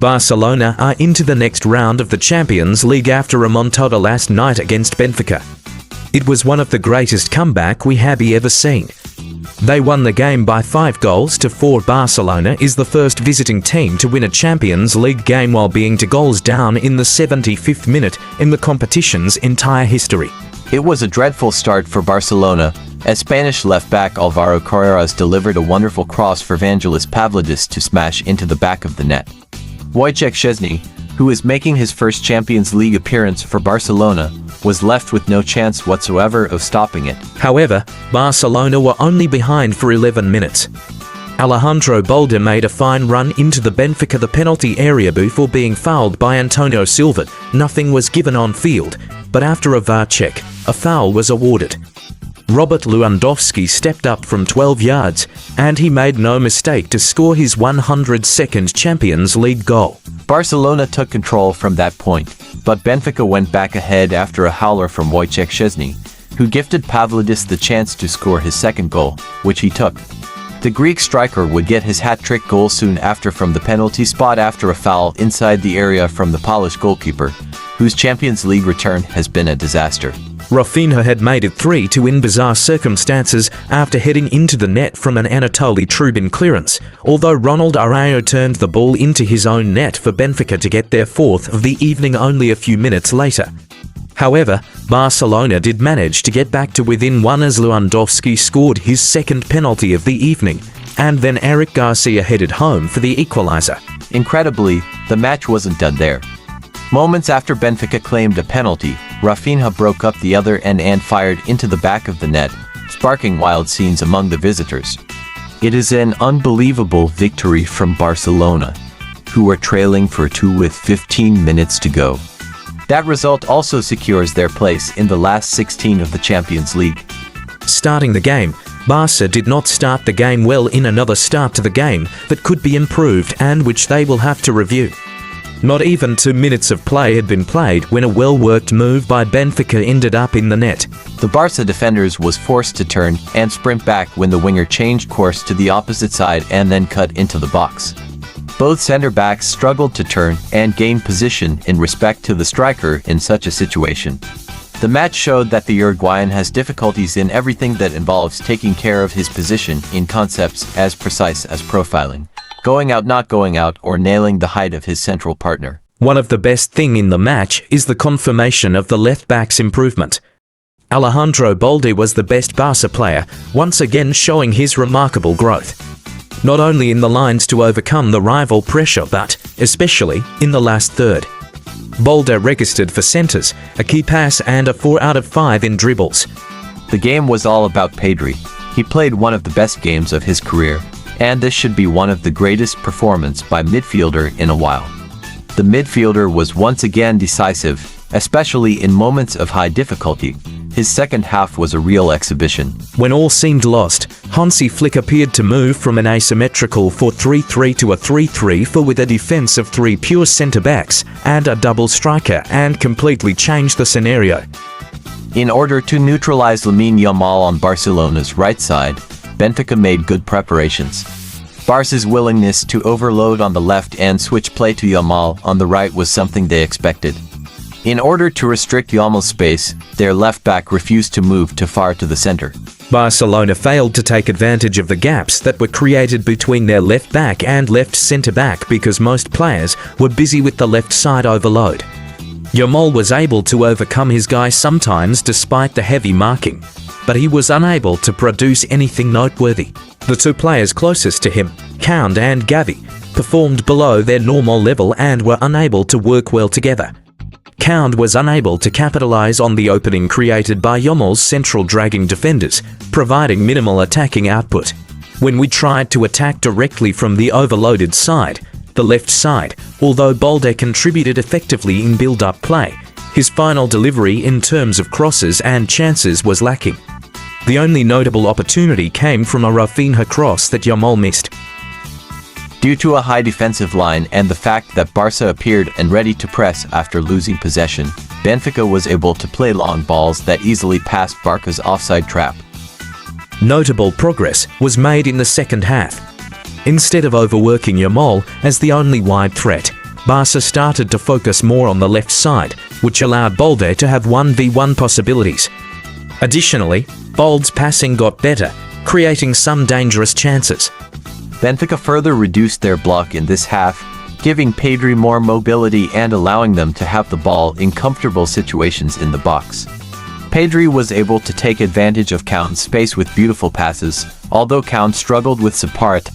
Barcelona are into the next round of the Champions League after Remontada last night against Benfica. It was one of the greatest comeback we have ever seen. They won the game by 5-4. Barcelona is the first visiting team to win a Champions League game while being 2 goals down in the 75th minute in the competition's entire history. It was a dreadful start for Barcelona, as Spanish left-back Alvaro Carreras delivered a wonderful cross for Vangelis Pavlidis to smash into the back of the net. Wojciech Szczesny, who is making his first Champions League appearance for Barcelona, was left with no chance whatsoever of stopping it. However, Barcelona were only behind for 11 minutes. Alejandro Balde made a fine run into the Benfica penalty area before being fouled by Antonio Silva. Nothing was given on field, but after a VAR check, a foul was awarded. Robert Lewandowski stepped up from 12 yards, and he made no mistake to score his 102nd Champions League goal. Barcelona took control from that point, but Benfica went back ahead after a howler from Wojciech Szczesny, who gifted Pavlidis the chance to score his second goal, which he took. The Greek striker would get his hat-trick goal soon after from the penalty spot after a foul inside the area from the Polish goalkeeper, whose Champions League return has been a disaster. Raphinha had made it 3-2 in bizarre circumstances after heading into the net from an Anatoly Trubin clearance, although Ronald Araujo turned the ball into his own net for Benfica to get their 4th of the evening only a few minutes later. However, Barcelona did manage to get back to within 1 as Lewandowski scored his 2nd penalty of the evening, and then Eric Garcia headed home for the equalizer. Incredibly, the match wasn't done there. Moments after Benfica claimed a penalty, Raphinha broke up the other end and fired into the back of the net, sparking wild scenes among the visitors. It is an unbelievable victory from Barcelona, who were trailing for 2 with 15 minutes to go. That result also secures their place in the last 16 of the Champions League. Starting the game, Barca did not start the game well in another start to the game that could be improved and which they will have to review. Not even 2 minutes of play had been played when a well-worked move by Benfica ended up in the net. The Barca defenders was forced to turn and sprint back when the winger changed course to the opposite side and then cut into the box. Both center-backs struggled to turn and gain position in respect to the striker in such a situation. The match showed that the Uruguayan has difficulties in everything that involves taking care of his position in concepts as precise as profiling, going out not going out, or nailing the height of his central partner. One of the best thing in the match is the confirmation of the left-back's improvement. Alejandro Balde was the best Barca player, once again showing his remarkable growth. Not only in the lines to overcome the rival pressure but, especially, in the last third. Balde registered for centres, a key pass and a 4 out of 5 in dribbles. The game was all about Pedri. He played one of the best games of his career, and this should be one of the greatest performances by midfielder in a while. The midfielder was once again decisive, especially in moments of high difficulty. His second half was a real exhibition. When all seemed lost, Hansi Flick appeared to move from an asymmetrical 4-3-3 to a 3-3-4 with a defense of 3 pure centre-backs and a double striker and completely changed the scenario. In order to neutralize Lamine Yamal on Barcelona's right side, Benfica made good preparations. Barca's willingness to overload on the left and switch play to Yamal on the right was something they expected. In order to restrict Yamal's space, their left-back refused to move too far to the center. Barcelona failed to take advantage of the gaps that were created between their left-back and left centre-back because most players were busy with the left side overload. Yamal was able to overcome his guy sometimes despite the heavy marking, but he was unable to produce anything noteworthy. The 2 players closest to him, Kound and Gavi, performed below their normal level and were unable to work well together. Kound was unable to capitalize on the opening created by Yamal's central dragging defenders, providing minimal attacking output. When we tried to attack directly from the overloaded side, the left side, although Balde contributed effectively in build-up play, his final delivery in terms of crosses and chances was lacking. The only notable opportunity came from a Raphinha cross that Yamal missed. Due to a high defensive line and the fact that Barca appeared and ready to press after losing possession, Benfica was able to play long balls that easily passed Barca's offside trap. Notable progress was made in the second half. Instead of overworking Yamal as the only wide threat, Barca started to focus more on the left side, which allowed Balde to have 1v1 possibilities. Additionally, Bold's passing got better, creating some dangerous chances. Benfica further reduced their block in this half, giving Pedri more mobility and allowing them to have the ball in comfortable situations in the box. Pedri was able to take advantage of Count's space with beautiful passes, although Count struggled with support.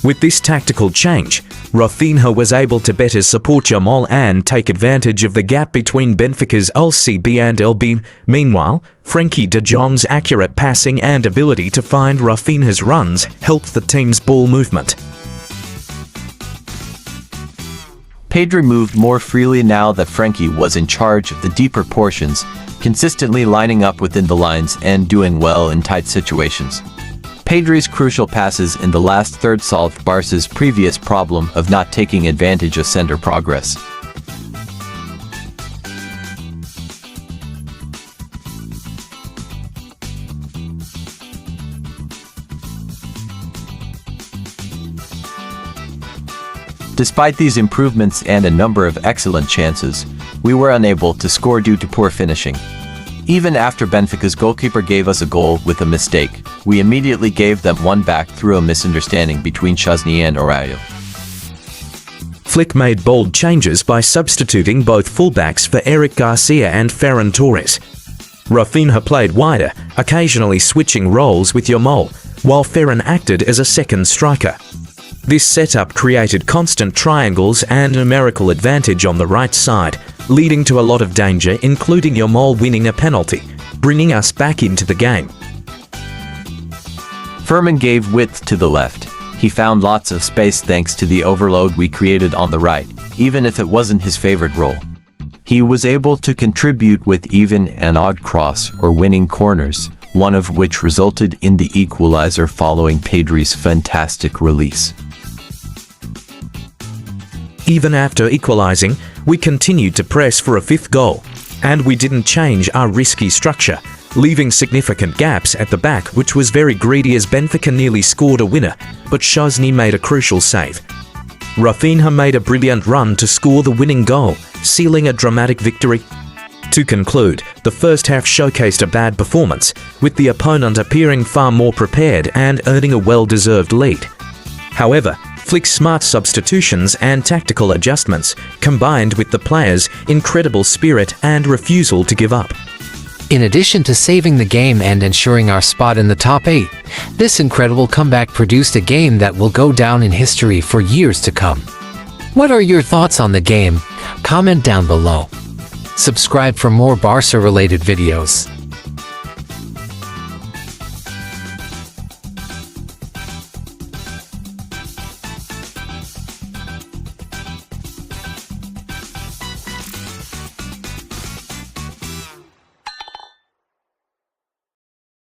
With this tactical change, Raphinha was able to better support Jamal and take advantage of the gap between Benfica's LCB and LB. Meanwhile, Frenkie de Jong's accurate passing and ability to find Raphinha's runs helped the team's ball movement. Pedri moved more freely now that Frenkie was in charge of the deeper portions, consistently lining up within the lines and doing well in tight situations. Pedri's crucial passes in the last third solved Barca's previous problem of not taking advantage of center progress. Despite these improvements and a number of excellent chances, we were unable to score due to poor finishing. Even after Benfica's goalkeeper gave us a goal with a mistake, we immediately gave them one back through a misunderstanding between Szczęsny and Araujo. Flick made bold changes by substituting both fullbacks for Eric Garcia and Ferran Torres. Raphinha played wider, occasionally switching roles with Jamal, while Ferran acted as a second striker. This setup created constant triangles and numerical advantage on the right side, leading to a lot of danger, including Jamal winning a penalty, bringing us back into the game. Ferman gave width to the left. He found lots of space thanks to the overload we created on the right, even if it wasn't his favorite role. He was able to contribute with even an odd cross or winning corners, one of which resulted in the equalizer following Pedri's fantastic release. Even after equalizing, we continued to press for a fifth goal, and we didn't change our risky structure, leaving significant gaps at the back, which was very greedy as Benfica nearly scored a winner, but Szczęsny made a crucial save. Raphinha made a brilliant run to score the winning goal, sealing a dramatic victory. To conclude, the first half showcased a bad performance, with the opponent appearing far more prepared and earning a well-deserved lead. However, Flick's smart substitutions and tactical adjustments, combined with the players' incredible spirit and refusal to give up. In addition to saving the game and ensuring our spot in the top 8, this incredible comeback produced a game that will go down in history for years to come. What are your thoughts on the game? Comment down below. Subscribe for more Barca-related videos.